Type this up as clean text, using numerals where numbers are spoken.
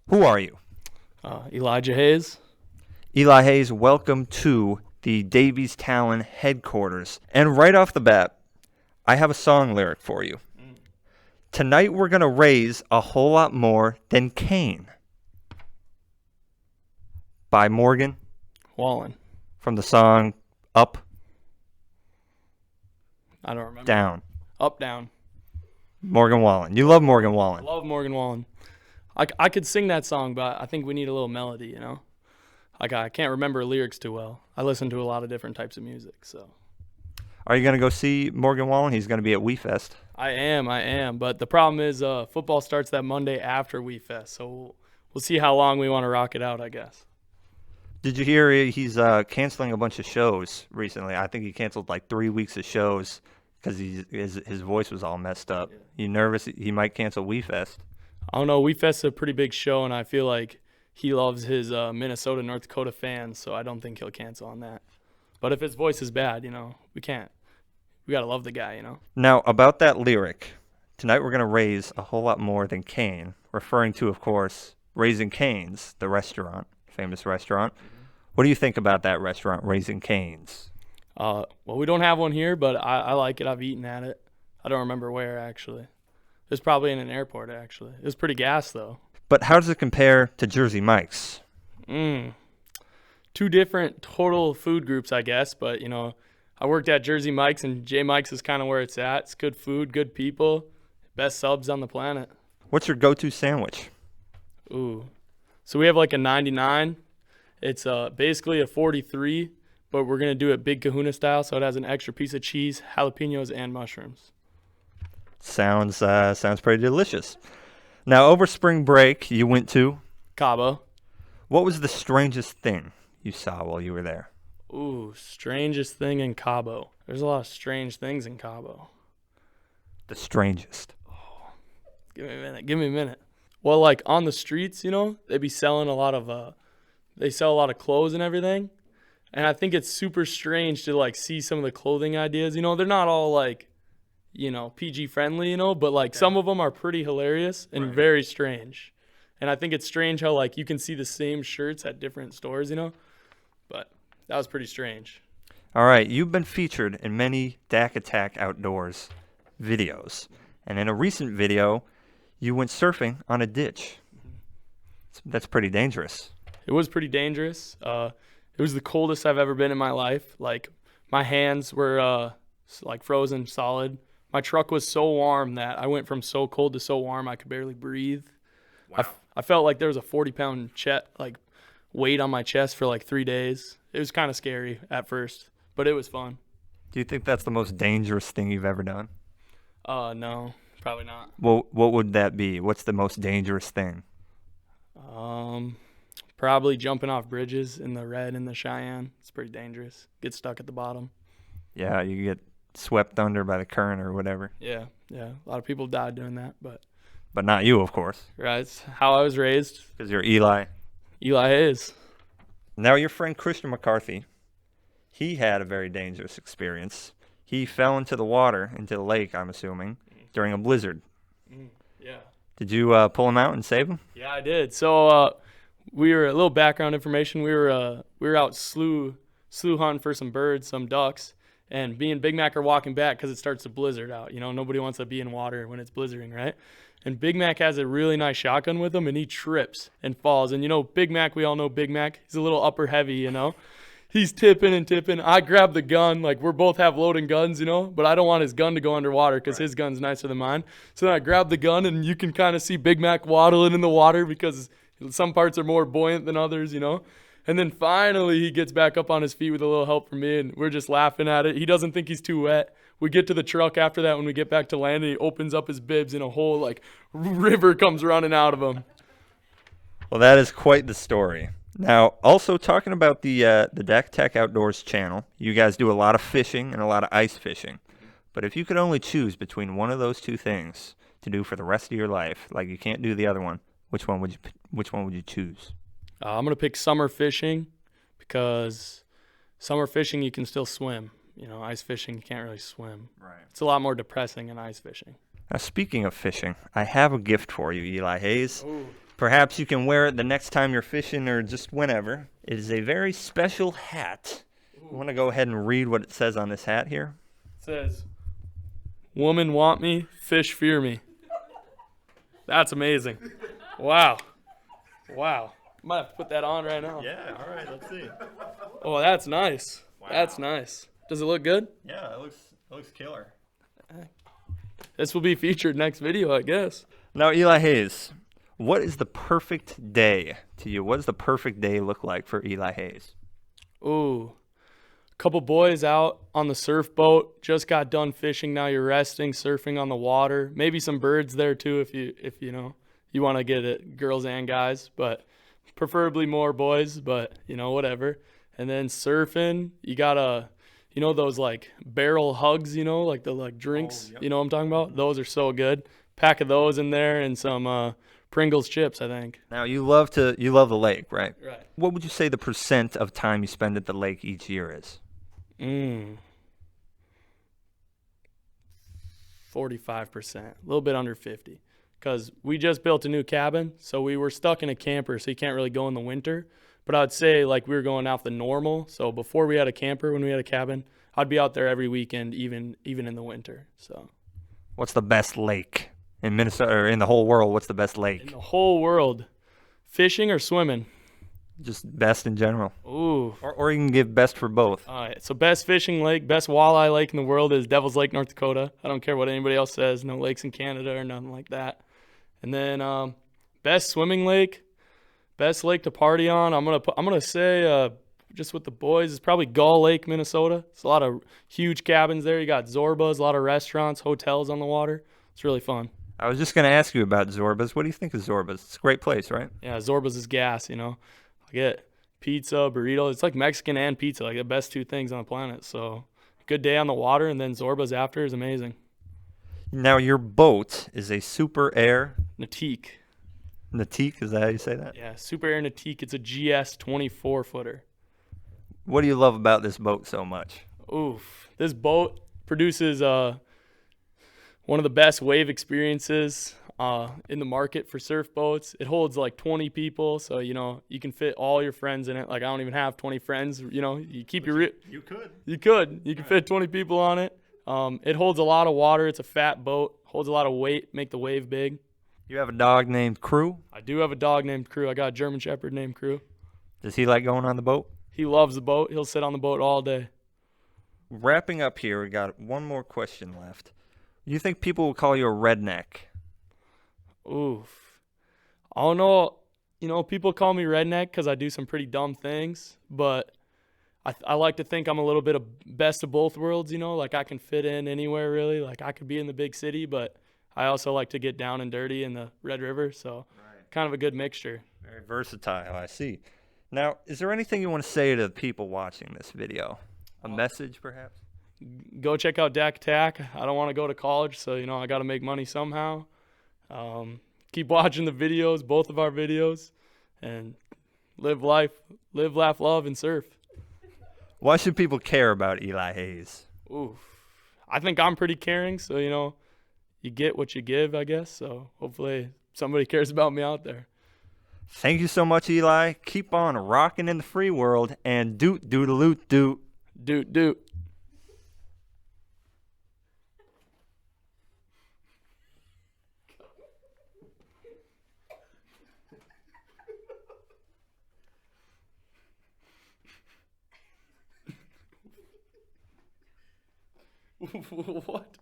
Who are you? Elijah Hayes. Eli Hayes, welcome to the Davies Talon headquarters. And right off the bat, I have a song lyric for you. Tonight we're going to raise a whole lot more than Cain. By Morgan Wallen. from the song Up, I don't remember. Down. Up, down. Morgan Wallen. You love Morgan Wallen. Love Morgan Wallen. I could sing that song, but I think we need a little melody, you know? Like, I can't remember lyrics too well. I listen to a lot of different types of music, so. Are you going to go see Morgan Wallen? He's going to be at WeFest. I am. But the problem is football starts that Monday after WeFest, so we'll see how long we want to rock it out, I guess. Did you hear he's canceling a bunch of shows recently? I think he canceled like 3 weeks of shows because his voice was all messed up. Yeah. You nervous he might cancel WeFest? I don't know. WeFest's a pretty big show, and I feel like he loves his Minnesota, North Dakota fans, so I don't think he'll cancel on that. But if his voice is bad, we can't. We got to love the guy, Now, about that lyric, tonight we're going to raise a whole lot more than Cain, referring to, of course, Raising Cane's, the restaurant, famous restaurant. What do you think about that restaurant, Raising Cane's? Well, we don't have one here, but I like it. I've eaten at it. I don't remember where, actually. It was probably in an airport, actually. It was pretty gas, though. But how does it compare to Jersey Mike's? Two different total food groups, I guess. But, I worked at Jersey Mike's, and J Mike's is kind of where it's at. It's good food, good people, best subs on the planet. What's your go-to sandwich? Ooh. So we have like a 99. It's basically a 43, but we're going to do it Big Kahuna style, so it has an extra piece of cheese, jalapenos, and mushrooms. Sounds pretty delicious. Now, over spring break, you went to? Cabo. What was the strangest thing you saw while you were there? Ooh, strangest thing in Cabo. There's a lot of strange things in Cabo. The strangest. Give me a minute. Well, like on the streets, they be selling they sell a lot of clothes and everything. And I think it's super strange to like see some of the clothing ideas. They're not all like, PG friendly, but like some of them are pretty hilarious and very strange. And I think it's strange how like you can see the same shirts at different stores, But that was pretty strange. All right, you've been featured in many Dak Attack Outdoors videos. And in a recent video, you went surfing on a ditch. That's pretty dangerous. It was pretty dangerous. It was the coldest I've ever been in my life. Like my hands were like frozen solid. My truck was so warm that I went from so cold to so warm I could barely breathe. Wow. I felt like there was a 40-pound weight on my chest for like 3 days. It was kind of scary at first, but it was fun. Do you think that's the most dangerous thing you've ever done? No, probably not. Well, what would that be? What's the most dangerous thing? Probably jumping off bridges in the Red and the Cheyenne. It's pretty dangerous. Get stuck at the bottom. Yeah, you get swept under by the current or whatever. Yeah. A lot of people died doing that, but not you, of course. Right, it's how I was raised. Because you're Eli. Eli Hayes. Now, your friend Christian McCarthy, he had a very dangerous experience. He fell into the water, into the lake, I'm assuming, during a blizzard. Yeah. Did you pull him out and save him? Yeah, I did. So we were a little background information. We were out slough hunting for some birds, some ducks, and me and Big Mac are walking back because it starts to blizzard out. Nobody wants to be in water when it's blizzarding, right? And Big Mac has a really nice shotgun with him, and he trips and falls. And Big Mac, we all know Big Mac. He's a little upper heavy, He's tipping and tipping. I grab the gun. Like, we're both have loading guns, but I don't want his gun to go underwater because his gun's nicer than mine. So then I grab the gun, and you can kind of see Big Mac waddling in the water because some parts are more buoyant than others, And then finally he gets back up on his feet with a little help from me, and we're just laughing at it. He doesn't think he's too wet. We get to the truck after that when we get back to land, and he opens up his bibs, and a whole, river comes running out of him. Well, that is quite the story. Now, also talking about the Dak Attack Outdoors channel, you guys do a lot of fishing and a lot of ice fishing. But if you could only choose between one of those two things to do for the rest of your life, like you can't do the other one, which one would you choose? I'm going to pick summer fishing because summer fishing you can still swim. Ice fishing you can't really swim. Right. It's a lot more depressing than ice fishing. Now, speaking of fishing, I have a gift for you, Eli Hayes. Ooh. Perhaps you can wear it the next time you're fishing or just whenever. It is a very special hat. I want to go ahead and read what it says on this hat here. It says, "Woman want me, fish fear me." That's amazing. Wow. Wow. Might have to put that on right now. Yeah, all right, let's see. Oh, that's nice. Wow. That's nice. Does it look good? Yeah, it looks killer. This will be featured next video, I guess. Now, Eli Hayes, what is the perfect day to you? What does the perfect day look like for Eli Hayes? Ooh. Couple boys out on the surf boat, just got done fishing, now you're resting, surfing on the water. Maybe some birds there too if you know you want to get it, girls and guys, but preferably more boys, but whatever. And then surfing, you got those like barrel hugs, like the like drinks, yep. You know what I'm talking about? Those are so good. Pack of those in there and some Pringles chips, I think. Now, you love the lake, right? Right. What would you say the percent of time you spend at the lake each year is? 45%, a little bit under 50, because we just built a new cabin, so we were stuck in a camper, so you can't really go in the winter. But I'd say like we were going off the normal. So before we had a camper, when we had a cabin, I'd be out there every weekend, even in the winter. So, what's the best lake in Minnesota or in the whole world? What's the best in lake? the whole world, fishing or swimming? Just best in general. Ooh. Or you can give best for both. All right. So best fishing lake, best walleye lake in the world is Devil's Lake, North Dakota. I don't care what anybody else says. No lakes in Canada or nothing like that. And then best swimming lake, best lake to party on. I'm gonna say just with the boys, it's probably Gull Lake, Minnesota. It's a lot of huge cabins there. You got Zorbas, a lot of restaurants, hotels on the water. It's really fun. I was just going to ask you about Zorbas. What do you think of Zorbas? It's a great place, right? Yeah, Zorbas is gas. I get pizza, burrito. It's like Mexican and pizza, like the best two things on the planet. So good day on the water, and then Zorbas after is amazing. Now, your boat is a Super Air Natique. Natique, is that how you say that? Yeah, Super Air Natique. It's a GS 24-footer. What do you love about this boat so much? Oof. This boat produces one of the best wave experiences in the market for surf boats. It holds like 20 people, so you can fit all your friends in it. Like I don't even have 20 friends. You keep your You could. You can fit 20 people on it. It holds a lot of water. It's a fat boat. Holds a lot of weight. Make the wave big. You have a dog named Crew? I do have a dog named Crew. I got a German Shepherd named Crew. Does he like going on the boat? He loves the boat. He'll sit on the boat all day. Wrapping up here, we got one more question left. You think people will call you a redneck? Oof. I don't know. People call me redneck because I do some pretty dumb things, but I like to think I'm a little bit of best of both worlds, like I can fit in anywhere really. Like I could be in the big city, but I also like to get down and dirty in the Red River, so kind of a good mixture. Very versatile, I see. Now, is there anything you want to say to the people watching this video? A message, perhaps? Go check out Dak Tack. I don't want to go to college, so I got to make money somehow. Keep watching the videos, both of our videos, and live life, live, laugh, love, and surf. Why should people care about Eli Hayes? Oof. I think I'm pretty caring, so you get what you give, I guess. So hopefully somebody cares about me out there. Thank you so much, Eli. Keep on rocking in the free world, and doot doodaloot doot. Doot doot. What?